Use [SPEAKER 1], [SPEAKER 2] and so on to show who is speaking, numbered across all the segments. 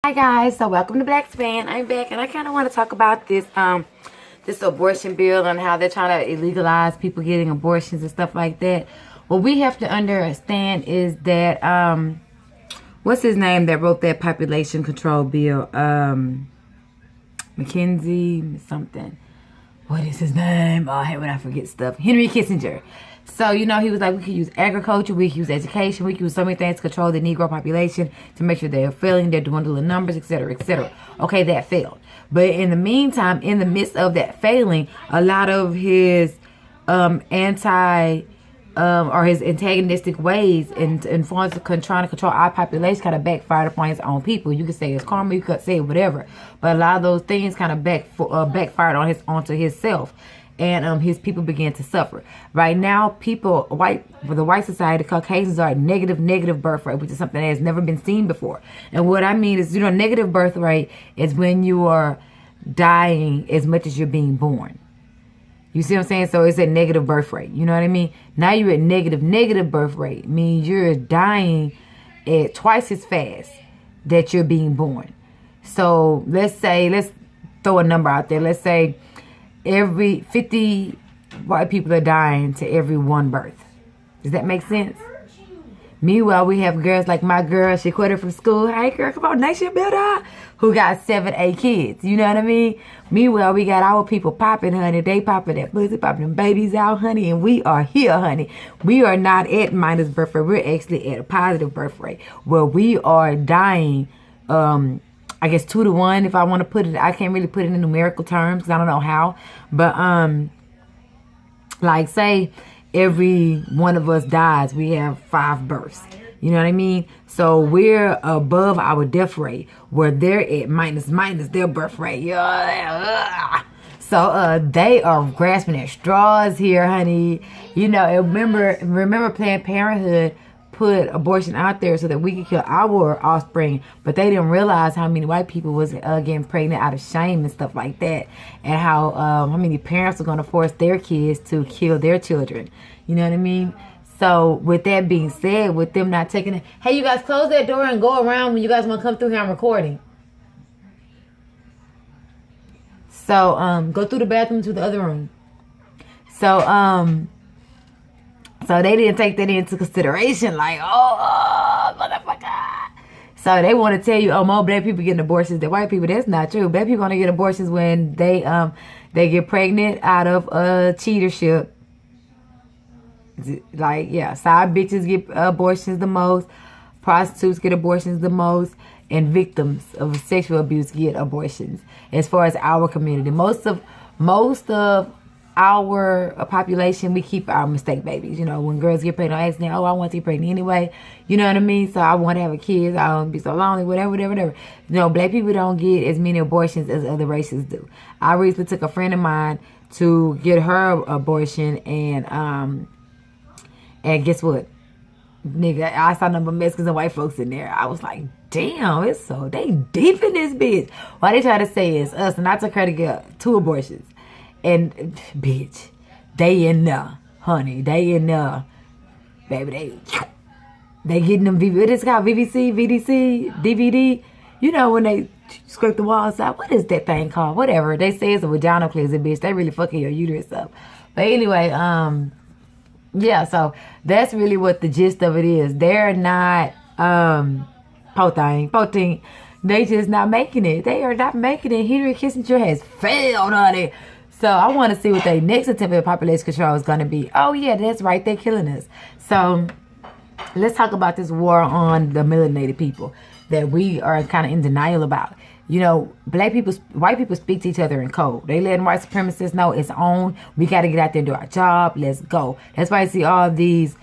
[SPEAKER 1] Hi guys, so welcome to Black Span. I'm back and I kind of want to talk about this abortion bill and how they're trying to illegalize people getting abortions and stuff like that. What we have to understand is that what's his name that wrote that population control bill? Mackenzie something. What is his name? Oh, I hate when I forget stuff. Henry Kissinger. So, he was like, we could use agriculture, we could use education, we could use so many things to control the Negro population to make sure they're failing, they're dwindling numbers, etc., etc. Okay, that failed. But in the meantime, in the midst of that failing, a lot of his or his antagonistic ways in forms of trying to control our population kind of backfired upon his own people. You could say it's karma, you could say whatever, but a lot of those things kind of backfired onto himself, and his people began to suffer. Right now, the white society, Caucasians are at negative birth rate, which is something that has never been seen before. And what I mean is, negative birth rate is when you are dying as much as you're being born. You see what I'm saying? So it's a negative birth rate. You know what I mean? Now you're at negative birth rate. Means you're dying at twice as fast that you're being born. So let's throw a number out there. Let's say every 50 white people are dying to every one birth. Does that make sense? Meanwhile, we have girls like my girl, she quit from school. Hey girl, come on, nation builder. Who got 7, 8 kids. You know what I mean? Meanwhile, we got our people popping, honey. They popping that pussy, popping them babies out, honey. And we are here, honey. We are not at minus birth rate. We're actually at a positive birth rate where we are dying, I guess 2 to 1. If I want to put it, I can't really put it in numerical terms because I don't know how. But like say every one of us dies, we have 5 births. You know what I mean? So we're above our death rate, where they're at minus their birth rate. So they are grasping at straws here, honey. Remember Planned Parenthood put abortion out there so that we could kill our offspring, but they didn't realize how many white people was getting pregnant out of shame and stuff like that, and how many parents are going to force their kids to kill their children. You know what I mean? So with that being said, with them not taking it, hey, you guys close that door and go around when you guys want to come through here. I'm recording. So go through the bathroom to the other room. So so they didn't take that into consideration, like, oh, motherfucker. So they want to tell you, oh, more black people getting abortions than white people. That's not true. Black people only get abortions when they get pregnant out of cheatership. Like, yeah, side bitches get abortions the most, prostitutes get abortions the most, and victims of sexual abuse get abortions. As far as our community, most of our population, we keep our mistake babies. When girls get pregnant on accident, oh, I want to get pregnant anyway. You know what I mean? So I want to have a kid. I don't be so lonely, whatever. Black people don't get as many abortions as other races do. I recently took a friend of mine to get her abortion, and guess what? Nigga, I saw number of Mexicans and white folks in there. I was like, damn, they deep in this bitch. Why they try to say it's us, and I took her to get 2 abortions. And bitch, they in there, honey. They in there, baby. They getting them what is it called? VVC, VDC, DVD. When they scrape the walls out. What is that thing called? Whatever. They say it's a vaginal cleanser, bitch. They really fucking your uterus up. But anyway, yeah. So that's really what the gist of it is. They're not poting. They just not making it. They are not making it. Henry Kissinger has failed, honey. So I want to see what their next attempt at population control is going to be. Oh, yeah, that's right. They're killing us. So let's talk about this war on the melanated people that we are kind of in denial about. White people speak to each other in code. They letting white supremacists know it's on. We got to get out there and do our job. Let's go. That's why you see all these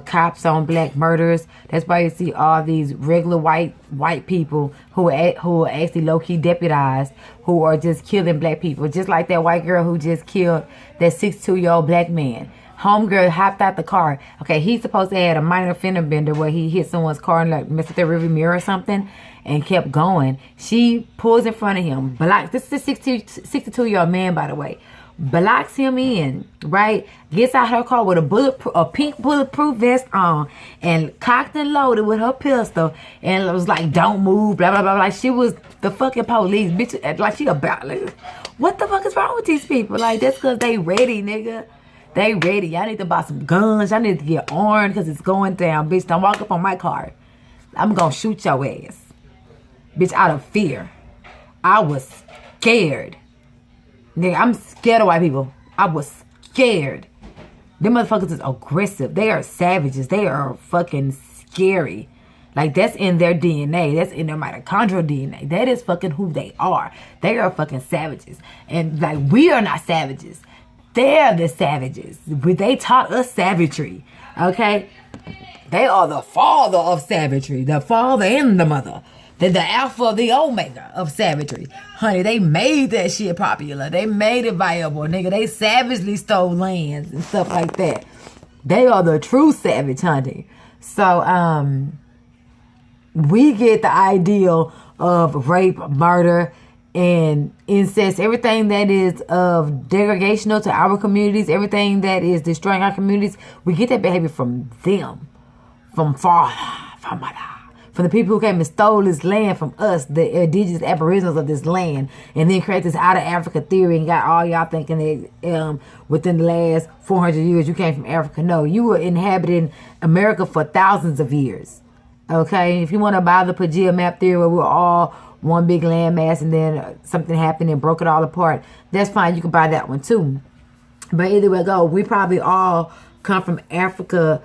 [SPEAKER 1] cops on black murders. That's why you see all these regular white people who are actually low-key deputized, who are just killing black people. Just like that white girl who just killed that 62-year-old black man. Homegirl hopped out the car. Okay, he's supposed to have a minor fender bender where he hit someone's car and like messed with their rearview mirror or something and kept going. She pulls in front of him. This is a 62-year-old man, by the way. blocks him in, right? Gets out her car with a pink bulletproof vest on, and cocked and loaded with her pistol, and it was like, "Don't move," blah blah blah. Like she was the fucking police, bitch. Like she about like, what the fuck is wrong with these people? Like that's because they ready, nigga. They ready. Y'all need to buy some guns. Y'all need to get armed because it's going down, bitch. Don't walk up on my car. I'm gonna shoot your ass, bitch, out of fear. I was scared. Nigga, I'm scared of white people. I was scared. Them motherfuckers is aggressive. They are savages. They are fucking scary. Like, that's in their DNA. That's in their mitochondrial DNA. That is fucking who they are. They are fucking savages. And, like, we are not savages. They're the savages. They taught us savagery. Okay? They are the father of savagery. The father and the mother. They're the alpha, the omega of savagery. Honey, they made that shit popular. They made it viable, nigga. They savagely stole lands and stuff like that. They are the true savage, honey. So, we get the ideal of rape, murder, and incest. Everything that is of degradational to our communities, everything that is destroying our communities, we get that behavior from them. From the people who came and stole this land from us, the indigenous aboriginals of this land, and then create this out of Africa theory and got all y'all thinking that within the last 400 years you came from Africa. No, you were inhabiting America for thousands of years. Okay, if you want to buy the Pangea map theory where we're all one big landmass and then something happened and broke it all apart, that's fine. You can buy that one too. But either way go, we probably all come from Africa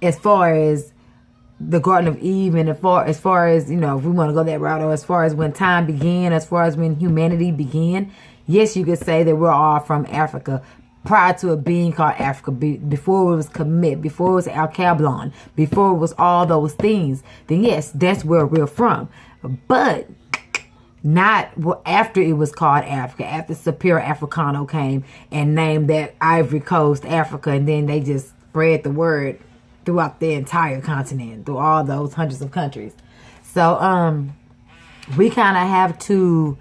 [SPEAKER 1] as far as the Garden of Eve, and as far as, you know, if we want to go that route, or as far as when time began, as far as when humanity began, yes, you could say that we're all from Africa prior to a being called Africa, before it was Kemet, before it was Alkebulan, before it was all those things, then yes, that's where we're from. But not after it was called Africa, after Superior Africano came and named that Ivory Coast Africa, and then they just spread the word throughout the entire continent, through all those hundreds of countries. So, we kind of have to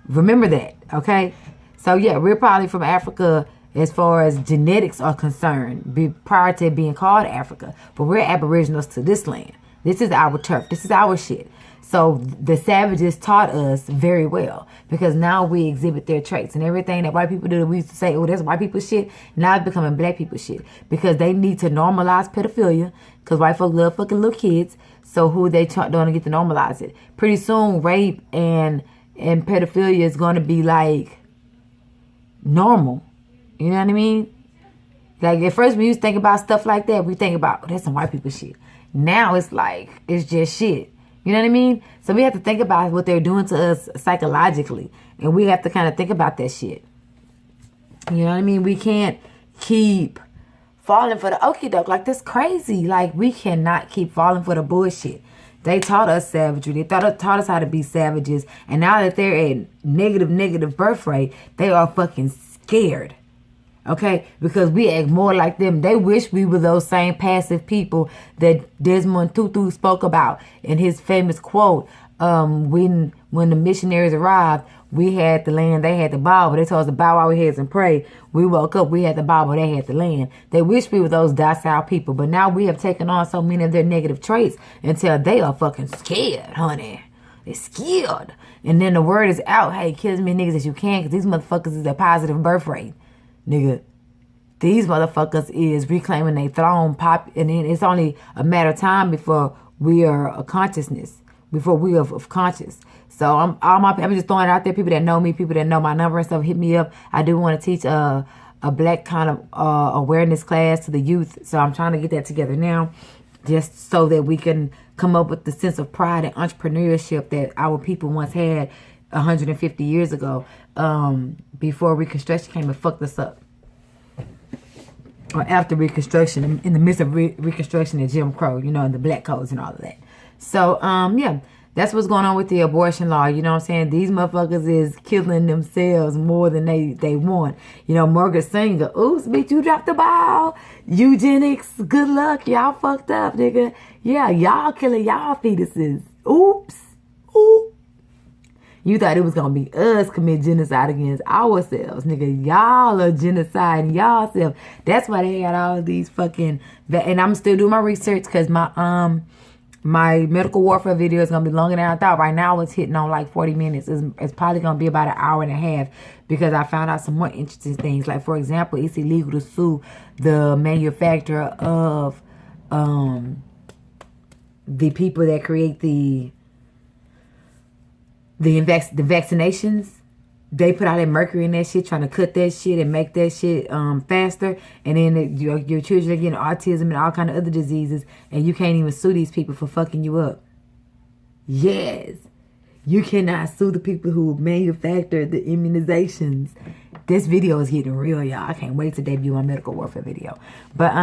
[SPEAKER 1] remember that, okay? So, yeah, we're probably from Africa as far as genetics are concerned, prior to being called Africa. But we're aboriginals to this land. This is our turf. This is our shit. So the savages taught us very well, because now we exhibit their traits, and everything that white people do, we used to say, oh, that's white people shit. Now it's becoming black people shit, because they need to normalize pedophilia, because white folk love fucking little kids. So who they doing to get to normalize it? Pretty soon, rape and pedophilia is going to be like normal. You know what I mean? Like at first we used to think about stuff like that. We think about, oh, that's some white people shit. Now it's like, it's just shit. You know what I mean? So we have to think about what they're doing to us psychologically. And we have to kind of think about that shit. You know what I mean? We can't keep falling for the okie doke. Like, that's crazy. Like, we cannot keep falling for the bullshit. They taught us savagery. They taught us how to be savages. And now that they're at negative birth rate, they are fucking scared. Okay, because we act more like them. They wish we were those same passive people that Desmond Tutu spoke about in his famous quote. When the missionaries arrived, we had the land, they had the Bible. They told us to bow our heads and pray. We woke up, we had the Bible, they had the land. They wish we were those docile people, but now we have taken on so many of their negative traits until they are fucking scared, honey. They're scared. And then the word is out, hey, kill as many niggas as you can, because these motherfuckers is a positive birth rate. Nigga, these motherfuckers is reclaiming their throne, and then it's only a matter of time before we are a consciousness, before we are of conscious. So I'm just throwing it out there. People that know me, people that know my number and stuff, hit me up. I do want to teach a black kind of awareness class to the youth. So I'm trying to get that together now, just so that we can come up with the sense of pride and entrepreneurship that our people once had 150 years ago, before Reconstruction came and fucked us up. Or after Reconstruction, in the midst of Reconstruction and Jim Crow, you know, and the black codes and all of that. So, yeah, that's what's going on with the abortion law. You know what I'm saying? These motherfuckers is killing themselves more than they want. You know, Margaret Sanger, oops, bitch, you dropped the ball. Eugenics, good luck. Y'all fucked up, nigga. Yeah, y'all killing y'all fetuses. Oops. Ooh. You thought it was gonna be us commit genocide against ourselves, nigga. Y'all are genociding y'allself. That's why they got all these fucking. And I'm still doing my research because my medical warfare video is gonna be longer than I thought. Right now, it's hitting on like 40 minutes. It's probably gonna be about an hour and a half because I found out some more interesting things. Like for example, it's illegal to sue the manufacturer of the people that create the vaccinations. They put all that mercury in that shit, trying to cut that shit and make that shit faster. And then your children are getting autism and all kind of other diseases. And you can't even sue these people for fucking you up. Yes. You cannot sue the people who manufacture the immunizations. This video is getting real, y'all. I can't wait to debut my medical warfare video. But,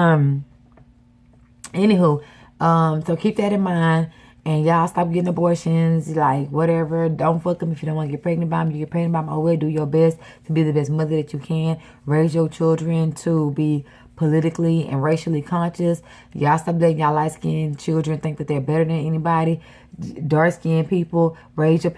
[SPEAKER 1] anywho, so keep that in mind. And y'all stop getting abortions, like whatever. Don't fuck them if you don't want to get pregnant by them. You get pregnant by them, oh well, do your best to be the best mother that you can. Raise your children to be politically and racially conscious. Y'all stop letting y'all light-skinned children think that they're better than anybody. Dark-skinned people, raise your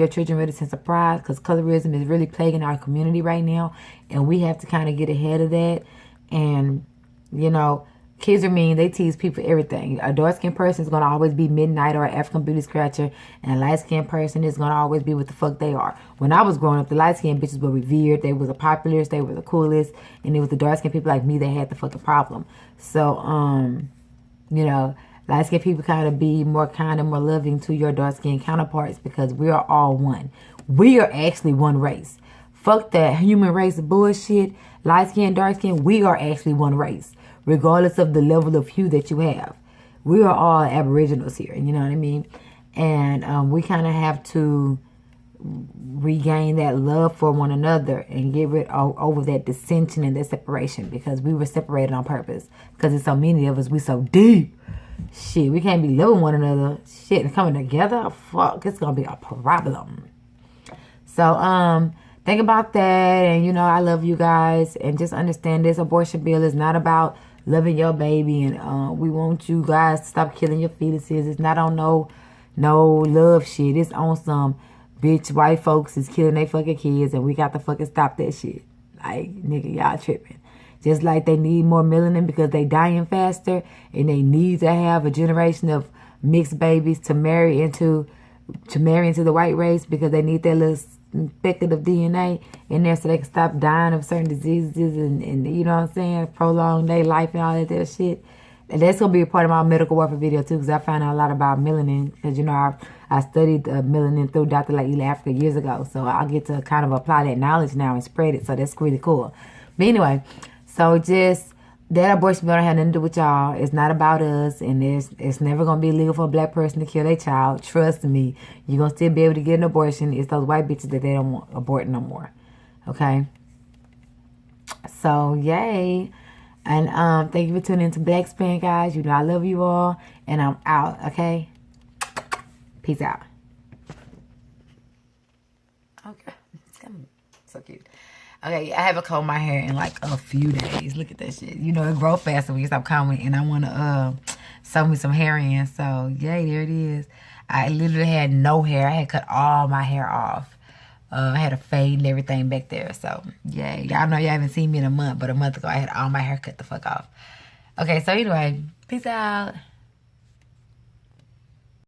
[SPEAKER 1] children with a sense of pride, because colorism is really plaguing our community right now. And we have to kind of get ahead of that. And, you know, kids are mean. They tease people for everything. A dark-skinned person is going to always be Midnight or an African Beauty Scratcher. And a light-skinned person is going to always be what the fuck they are. When I was growing up, the light-skinned bitches were revered. They were the populars. They were the coolest. And it was the dark-skinned people like me that had the fucking problem. So, you know, light-skinned people kind of be more kind and more loving to your dark-skinned counterparts because we are all one. We are actually one race. Fuck that human race bullshit. Light-skinned, dark-skinned, we are actually one race. Regardless of the level of hue that you have. We are all aboriginals here, you know what I mean? And we kind of have to regain that love for one another and get rid over that dissension and that separation, because we were separated on purpose. Because there's so many of us, we so deep. Shit, we can't be loving one another. Shit, and coming together, fuck, it's gonna be a problem. So, think about that, and you know, I love you guys, and just understand this abortion bill is not about loving your baby, and we want you guys to stop killing your fetuses. It's not on no love shit. It's on some bitch white folks is killing their fucking kids, and we got to fucking stop that shit. Like, nigga, y'all tripping. Just like they need more melanin because they dying faster, and they need to have a generation of mixed babies to marry into the white race because they need that little speckle of DNA in there so they can stop dying of certain diseases and you know what I'm saying, prolong their life and all that shit. And that's going to be a part of my medical warfare video too, because I found out a lot about melanin, because you know I studied melanin through Dr. Laila Africa years ago, so I get to kind of apply that knowledge now and spread it, so that's really cool. But anyway, so just that abortion bill don't have nothing to do with y'all. It's not about us, and it's never going to be illegal for a black person to kill their child. Trust me. You're going to still be able to get an abortion. It's those white bitches that they don't want abort no more. Okay? So, yay. And thank you for tuning into Black Span, guys. You know I love you all, and I'm out, okay? Peace out. Okay. So cute. Okay, I haven't combed my hair in like a few days. Look at that shit. You know, it grows faster when you stop combing. And I want to sew me some hair in. So, yay, there it is. I literally had no hair. I had cut all my hair off. I had a fade and everything back there. So, yay. Y'all know y'all haven't seen me in a month. But a month ago, I had all my hair cut the fuck off. Okay, so anyway, peace out.